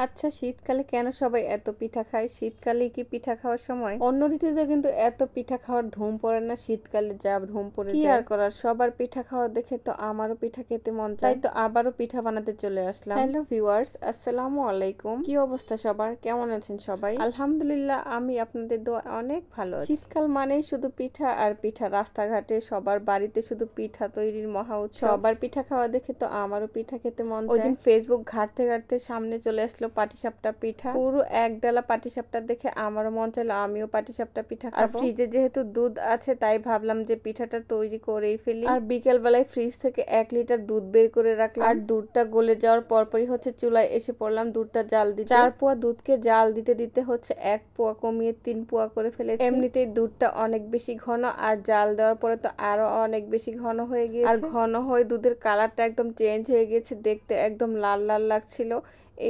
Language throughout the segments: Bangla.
আচ্ছা, শীতকালে কেন সবাই এত পিঠা খায়? শীতকালে কি পিঠা খাওয়ার সময়? অন্য ঋতুতে কিন্তু এত পিঠা খাওয়ার ধুম পড়ে না, শীতকালে যা ধুম পড়ে যায়। কি আর করার, সবার পিঠা খাওয়া দেখে তো আমারও পিঠা খেতে মন চায়, তাই তো আবারও পিঠা বানাতে চলে আসলাম। হ্যালো ভিউয়ার্স, আসসালামু আলাইকুম। কি অবস্থা সবার? কেমন আছেন সবাই? আলহামদুলিল্লাহ, আমি আপনাদের দোয়া অনেক ভালো আছি। শীতকাল মানেই শুধু পিঠা আর পিঠা। রাস্তাঘাটে সবার বাড়িতে শুধু পিঠা তৈরির মহা উৎসব। সবার পিঠা খাওয়া দেখে তো আমারও পিঠা খেতে মন চায়। ওইদিন ফেসবুক ঘাঁটতে ঘাঁটতে সামনে চলে আসলো পাটিসাপটা পিঠা। পুরো এক ডালা পাটিসাপটা দেখে আমারও মন চাইলো আমিও পাটিসাপটা পিঠা খাবো। আর ফ্রিজে যেহেতু দুধ আছে তাই ভাবলাম যে পিঠাটা তৈরি করেই ফেলি। আর বিকেল বেলায় ফ্রিজ থেকে 1 লিটার দুধ বের করে রাখলাম। আর দুধটা গলে যাওয়ার পরপরই হচ্ছে চুলায় এসে পড়লাম দুধটা জাল দিতে। 4 পোয়া দুধকে জাল দিতে দিতে হচ্ছে 1 পোয়া কমিয়ে 3 পোয়া করে ফেলেছি। এমনিতেই দুধটা অনেক বেশি ঘন, আর জাল দেওয়ার পরে তো আরো অনেক বেশি ঘন হয়ে গিয়েছে। আর ঘন হয়ে দুধের কালারটা একদম চেঞ্জ হয়ে গেছে, দেখতে একদম লাল লাল লাগছিল।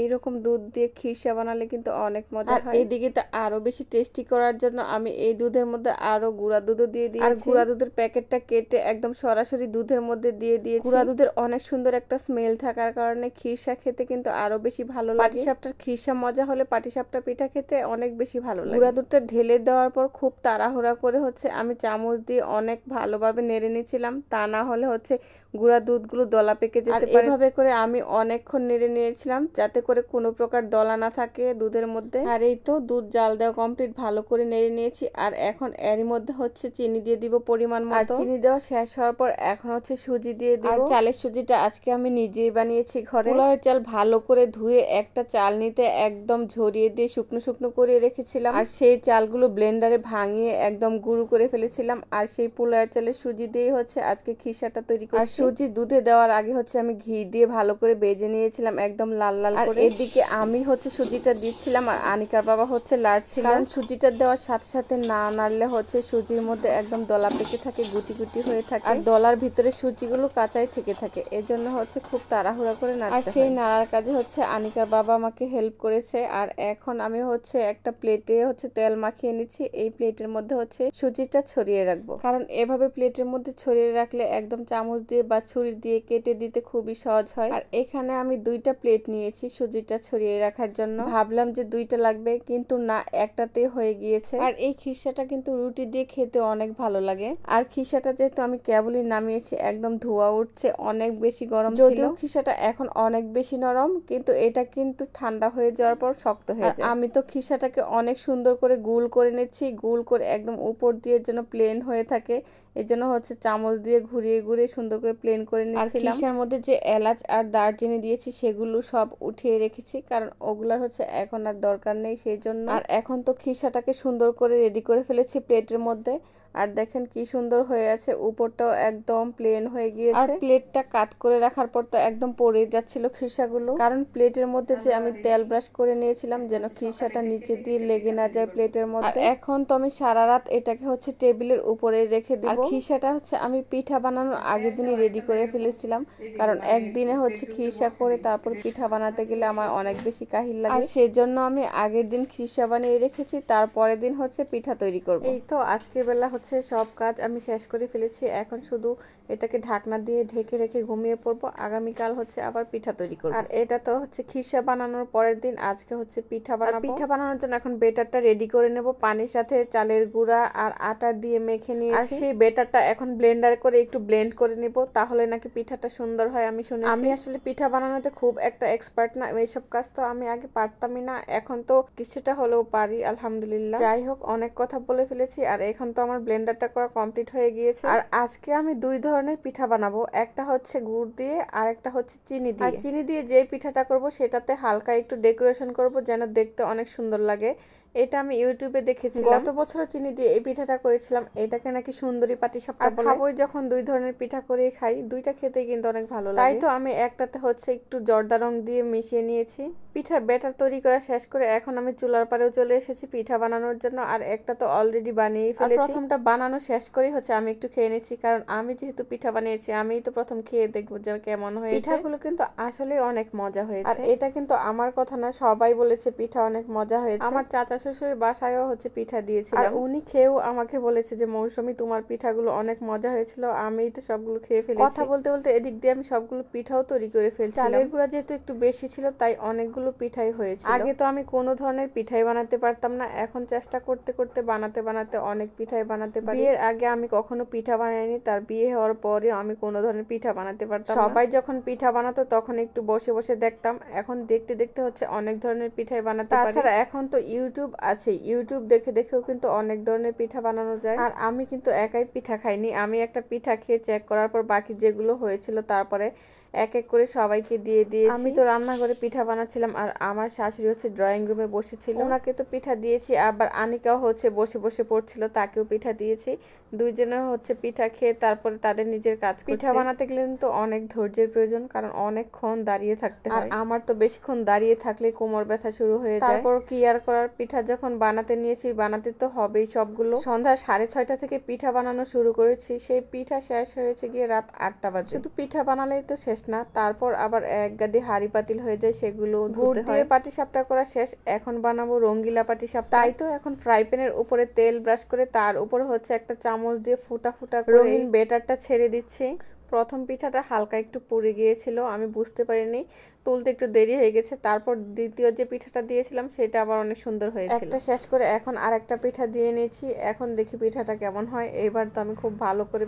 এইরকম দুধ দিয়ে খিরসা বানালে কিন্তু অনেক মজা হয়। এদিকে তো আরো বেশি টেস্টি করার জন্য আমি এই দুধের মধ্যে আরো গুঁড়া দুধও দিয়ে দিয়েছি। আর গুঁড়া দুধের প্যাকেটটা কেটে একদম সরাসরি দুধের মধ্যে দিয়ে দিয়েছি। গুঁড়া দুধের অনেক সুন্দর একটা স্মেল থাকার কারণে খিরসা খেতে কিন্তু আরো বেশি ভালো লাগে। পাটিসাপটার খিরসা মজা হলে পাটিসাপটা পিঠা খেতে অনেক বেশি ভালো লাগে। গুঁড়া দুধটা ঢেলে দেওয়ার পর খুব তাড়াহুড়া করে হচ্ছে আমি চামচ দিয়ে অনেক ভালোভাবে নেড়ে নিয়েছিলাম, তা না হলে হচ্ছে গুঁড়া দুধগুলো দলা পেকে যেতে পারে। এভাবে করে আমি অনেকক্ষণ নেড়ে নিয়েছিলাম যাতে করে কোনো প্রকার দলা না থাকে দুধের মধ্যে। আর এই তো দুধ জাল দেওয়া কমপ্লিট, ভালো করে নেড়ে নিয়েছি। আর এখন এরই মধ্যে হচ্ছে চিনি দিয়ে দিব পরিমাণ মতো। আর চিনি দেওয়া শেষ হওয়ার পর এখন হচ্ছে সুজি দিয়ে দিব। আর চালের সুজিটা আজকে আমি নিজেই বানিয়েছি ঘরে। পোলাওয়ের চাল ভালো করে ধুয়ে একটা চালনিতে একদম ঝরিয়ে দিয়ে শুকনো শুকনো করে রেখেছিলাম। আর সেই চালগুলো ব্লেন্ডারে ভাঙিয়ে একদম গুঁড়ো করে ফেলেছিলাম। আর সেই পোলাওয়ের চালের সুজি দিয়ে হচ্ছে আজকে খিরসাটা তৈরি করছি। সুজি দুধে দেওয়ার আগে হচ্ছে আমি ঘি দিয়ে ভালো করে ভেজে নিয়েছিলাম একদম লাল লাল করে। এদিকে আমি হচ্ছে সুজিটা দিচ্ছিলাম আর আনিকার বাবা হচ্ছে লাড়ছিল। কারণ সুজিটা দেওয়ার সাথে সাথে না নাড়লে হচ্ছে সুজির মধ্যে একদম দলা পেকে থাকে, গুটি গুটি হয়ে থাকে। আর দলার ভিতরে সুজিগুলো কাঁচাই থেকে থাকে, এজন্য হচ্ছে খুব তাড়াহুড়া করে নাড়তে হয়। আর সেই নাড়ার কাজে হচ্ছে আনিকার বাবা আমাকে হেল্প করেছে। আর এখন আমি হচ্ছে একটা প্লেটে হচ্ছে তেল মাখিয়ে নিচ্ছি। এই প্লেটের মধ্যে হচ্ছে সুজিটা ছড়িয়ে রাখবো, কারণ এভাবে প্লেটের মধ্যে ছড়িয়ে রাখলে একদম চামচ দিয়ে বা ছুরি দিয়ে কেটে দিতে খুবই সহজ হয়। আর এখানে আমি 2টা প্লেট নিয়েছি সুজিটা ছড়িয়ে রাখার জন্য। ভাবলাম যে 2টা লাগবে, কিন্তু না, একটাতে হয়ে গিয়েছে। আর এই খিরসাটা কিন্তু রুটি দিয়ে খেতে অনেক ভালো লাগে। আর খিরসাটা যেহেতু আমি কেবলই নামিয়েছি, একদম ধোয়া উঠছে, অনেক বেশি গরম ছিল। যদিও খিরসাটা এখন অনেক বেশি নরম, কিন্তু এটা কিন্তু ঠান্ডা হয়ে যাওয়ার পর শক্ত হয়ে যায়। আমি তো খিরসাটাকে অনেক সুন্দর করে গোল করে নিচ্ছি, গোল করে একদম উপর দিয়ে যেন প্লেন হয়ে থাকে, এজন্য হচ্ছে চামচ দিয়ে ঘুরিয়ে ঘুরিয়ে সুন্দর করে প্লেন করে নিচ্ছিলাম। আর খিরসার মধ্যে যে এলাচ আর দারচিনি দিয়েছি সেগুলো সব উঠিয়ে রেখেছি, কারণ ওগুলার হচ্ছে এখন আর দরকার নেই সেই জন্য। আর এখন তো খিরসাটাকে সুন্দর করে রেডি করে ফেলেছি প্লেটের মধ্যে। আর দেখেন কি সুন্দর হয়ে আছে, উপরটাও একদম প্লেন হয়ে গিয়েছে। আর প্লেটটা কাট করে রাখার পর তো একদম পড়ে যাচ্ছিল খিরসাগুলো, কারণ প্লেটের মধ্যে যে আমি তেল ব্রাশ করে নিয়েছিলাম যেন খিরসাটা নিচে দিয়ে লেগে না যায় প্লেটের মধ্যে। এখন তো আমি সারা রাত এটাকে হচ্ছে টেবিলের উপরে রেখে দিব। আর খিরসাটা হচ্ছে আমি পিঠা বানানোর আগের দিনই রেডি করে ফেলেছিলাম, কারণ একদিনে হচ্ছে খিরসা করে তারপর পিঠা বানাতে গেলে আমার অনেক বেশি কাহিল লাগে। আর সেজন্য আমি আগের দিন খিরসা বানিয়ে রেখেছি, তারপরের দিন হচ্ছে পিঠা তৈরি করব। এই তো আজকের বেলা হচ্ছে সব কাজ আমি শেষ করে ফেলেছি। এখন শুধু এটাকে ঢাকনা দিয়ে ঢেকে রেখে ঘুমিয়ে পড়বো। আগামীকাল হচ্ছে আবার পিঠা তৈরি করব। আর এটা তো হচ্ছে খিরসা বানানোর পরের দিন, আজকে হচ্ছে পিঠা বানাবো। পিঠা বানানোর জন্য এখন বেটারটা রেডি করে নেব। পানির সাথে চালের গুঁড়া আর আটা দিয়ে মেখে নিয়েছি। আর সেই বেটারটা এখন ব্লেন্ডার করে একটু ব্লেন্ড করে নেব, তাহলে নাকি পিঠাটা সুন্দর হয় আমি শুনেছি। আমি আসলে পিঠা বানানোতে খুব একটা এক্সপার্ট না, এইসব কাজ তো আমি আগে পারতামই না, এখন তো কিছুটা হলেও পারি আলহামদুলিল্লাহ। যাই হোক, অনেক কথা বলে ফেলেছি। আর এখন তো আমার ব্লেন্ডারটা করা কমপ্লিট হয়ে গিয়েছে। আর আজকে আমি 2 ধরনের পিঠা বানাবো, একটা হচ্ছে গুড় দিয়ে আর একটা হচ্ছে চিনি দিয়ে। আর চিনি দিয়ে যে পিঠাটা করব সেটাতে হালকা একটু ডেকোরেশন করব যেন দেখতে অনেক সুন্দর লাগে। এটা আমি ইউটিউবে দেখেছিলাম, গত বছর চিনি দিয়ে এই পিঠাটা করেছিলাম। এটাকে নাকি সুন্দরী পাটিসাপটা বলে। খাবোই যখন 2 ধরনের পিঠা করে খাই, 2টা খেতে কিন্তু অনেক ভালো লাগে। তাই তো আমি একটাতে হচ্ছে একটু জর্দা রং দিয়ে মিশিয়ে নিয়েছি। পিঠার ব্যাটার তৈরি করা শেষ করে এখন আমি চুলার পাড়েও চলে এসেছি পিঠা বানানোর জন্য। আর একটা তো অলরেডি বানিয়েই ফেলেছি। প্রথমটা বানানো শেষ করেই হচ্ছে আমি একটু খেয়ে নিচ্ছি, কারণ আমি যেহেতু পিঠা বানিয়েছি আমিই তো প্রথম খেয়ে দেখবো যে কেমন হয়েছে। পিঠাগুলো কিন্তু আসলে অনেক মজা হয়েছে। আর এটা কিন্তু আমার কথা না, সবাই বলেছে পিঠা অনেক মজা হয়েছে। আমার চাচা শ্বশুরের বাসায়ও হচ্ছে পিঠা দিয়েছিল, আর উনি খেয়েও আমাকে বলেছে যে মৌসুমী তোমার পিঠাগুলো অনেক মজা হয়েছিল। আমিই তো সবগুলো খেয়ে ফেলেছি। কথা বলতে বলতে এদিক দিয়ে আমি সবগুলো পিঠাও তৈরি করে ফেলছিলাম। চালের গুঁড়া যেহেতু একটু বেশি ছিল তাই অনেকগুলো সবগুলো পিঠাই হয়েছিল। আগে তো আমি কোনো ধরনের পিঠাই বানাতে পারতাম না, এখন চেষ্টা করতে করতে বানাতে বানাতে অনেক পিঠাই বানাতে পারি। বিয়ের আগে আমি কখনো পিঠা বানাইনি, তার বিয়ে হওয়ার পরে আমি কোনো ধরনের পিঠা বানাতে পারতাম না। সবাই যখন পিঠা বানাতো তখন একটু বসে বসে দেখতাম, এখন দেখতে দেখতে হচ্ছে অনেক ধরনের পিঠাই বানাতে পারি। তাছাড়া এখন তো ইউটিউব আছে, ইউটিউব দেখে দেখেও কিন্তু অনেক ধরনের পিঠা বানানো যায়। আর আমি কিন্তু একাই পিঠা খাইনি, আমি একটা পিঠা খেয়ে চেক করার পর বাকি যেগুলো হয়েছিল তারপরে এক এক করে সবাইকে দিয়ে দিয়েছি। আমি তো রান্নাঘরে পিঠা বানাচ্ছিলাম আর আমার শাশুড়ি হচ্ছে ড্রয়িং রুমে বসেছিল, ওনাকে তো পিঠা দিয়েছি, আবার আনিকাও হচ্ছে বসে বসে পড়ছিল, তাকেও পিঠা দিয়েছি। দুইজনে হচ্ছে পিঠা খেয়ে তারপরে তাদের নিজের কাজ। পিঠা বানাতে গেলে কিন্তু অনেক ধৈর্যের প্রয়োজন, কারণ অনেকক্ষণ দাঁড়িয়ে থাকতে হয়। আর আমার তো বেশিক্ষণ দাঁড়িয়ে থাকলে কোমর ব্যথা শুরু হয়ে যায়। তারপর কি আর করার, পিঠা যখন বানাতে নিয়েছি বানাতে তো হবেই সবগুলো। সন্ধ্যা 6:30 থেকে পিঠা বানানো শুরু করেছি, সেই পিঠা শেষ হয়েছে গিয়ে রাত 8টা বাজে। শুধু পিঠা বানালেই তো শেষ না, তারপর আবার এক গাদি হাঁড়ি পাতিল হয়ে যায়, সেগুলো গুড় দিয়ে পাটিসাপটা করা শেষ। এখন বানাবো রঙ্গিলা পাটিসাপটা। তাই তো এখন ফ্রাই প্যানের উপরে তেল ব্রাশ করে তার উপর হচ্ছে একটা চামচ দিয়ে ফুটা ফুটা করে রঙিন বেটারটা ছেড়ে দিচ্ছি। প্রথম পিঠাটা হালকা একটু পুড়ে গিয়েছিল, আমি বুঝতে পারিনি, তুলতে একটু দেরি হয়ে গেছে। তারপর দ্বিতীয় যে পিঠাটা দিয়েছিলাম সেটা আবার অনেক সুন্দর হয়েছিল। একটা শেষ করে এখন আরেকটা পিঠা দিয়ে নিয়েছি, এখন দেখি পিঠাটা কেমন হয়। এবার তো আমি খুব ভালো করে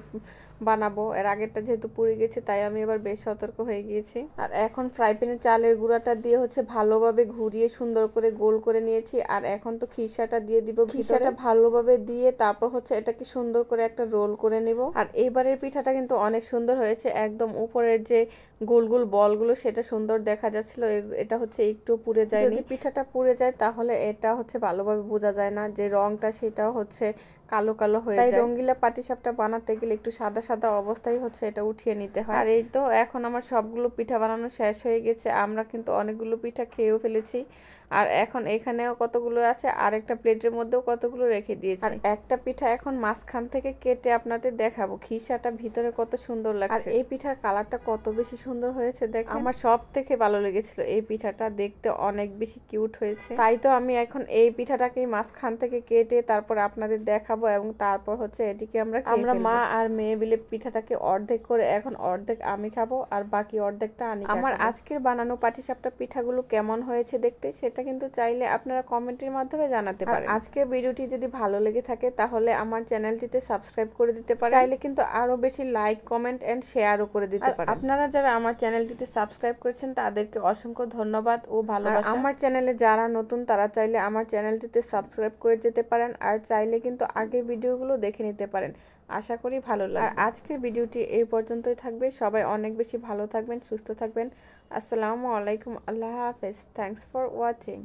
বানাবো, এর আগেরটা যেহেতু পুড়ে গেছে তাই আমি এবার বেশ সতর্ক হয়ে গিয়েছি। আর এখন ফ্রাই প্যানে চালের গুঁড়াটা দিয়ে হচ্ছে ভালোভাবে ঘুরিয়ে সুন্দর করে গোল করে নিয়েছি। আর এখন তো খিসাটা দিয়ে দিব, খিসাটা ভালোভাবে দিয়ে তারপর হচ্ছে এটাকে সুন্দর করে একটা রোল করে নিব। আর এবারের পিঠাটা কিন্তু অনেক সুন্দর হয়েছে, একদম উপরের যে গোল গোল বলগুলো সেটা সুন্দর দেখা যাচ্ছিল, এটা হচ্ছে একটু পুড়ে যায়। যদি পিঠাটা পুড়ে যায় তাহলে এটা হচ্ছে ভালোভাবে বোঝা যায় না, যে রংটা সেটা হচ্ছে কালো কালো হয়ে যায়। তাই রঙ্গিলা পাটিসাপটা বানাতে গেলে একটু সাদা সাদা অবস্থায় হচ্ছে এটা উঠিয়ে নিতে হয়। আর এই তো এখন আমার সবগুলো পিঠা বানানো শেষ হয়ে গেছে, আমরা কিন্তু অনেকগুলো পিঠা খেয়েও ফেলেছি। আর এখন এখানেও কতগুলো আছে, আর একটা প্লেটের মধ্যেও কতগুলো রেখে দিয়েছি। আর একটা পিঠা এখন মাঝখান থেকে কেটে আপনাদের দেখাবো, খিসাটা ভিতরে কত সুন্দর লাগছে। আর এই পিঠার কালারটা কত বেশি সুন্দর হয়েছে দেখেন, আমার সব থেকে ভালো লেগেছিল এই পিঠাটা, দেখতে অনেক বেশি কিউট হয়েছে। তাই তো আমি এখন এই পিঠাটাকেই মাঝখান থেকে কেটে তারপর আপনাদের দেখাবো, এবং তারপর হচ্ছে এটিকে আমরা মা আর মেয়ে মিলে পিঠাটাকে অর্ধেক করে এখন অর্ধেক আমি খাবো আর বাকি অর্ধেকটা আনিকা। আমার আজকের বানানো পাটিসাপটা পিঠাগুলো কেমন হয়েছে দেখতে সেটা কিন্তু চাইলে আপনারা কমেন্টের মাধ্যমে জানাতে পারেন। আজকের ভিডিওটি যদি ভালো লেগে থাকে তাহলে আমার চ্যানেলটিতে সাবস্ক্রাইব করে দিতে পারেন, চাইলে কিন্তু আরো বেশি লাইক কমেন্ট এন্ড শেয়ারও করে দিতে পারেন। আপনারা যারা আমার চ্যানেলটিতে সাবস্ক্রাইব করেছেন তাদেরকে অসংখ্য ধন্যবাদ ও ভালোবাসা। আমার চ্যানেলে যারা নতুন তারা চাইলে আমার চ্যানেলটিতে সাবস্ক্রাইব করে যেতে পারেন, আর চাইলে কিন্তু আগের ভিডিওগুলো দেখে নিতে পারেন। আশা করি ভালো লাগবে। আর আজকের ভিডিওটি এই পর্যন্তই থাকবে, সবাই অনেক বেশি ভালো থাকবেন, সুস্থ থাকবেন। আসসালামু আলাইকুম, আল্লাহ হাফেজ, থ্যাঙ্কস ফর ওয়াচিং।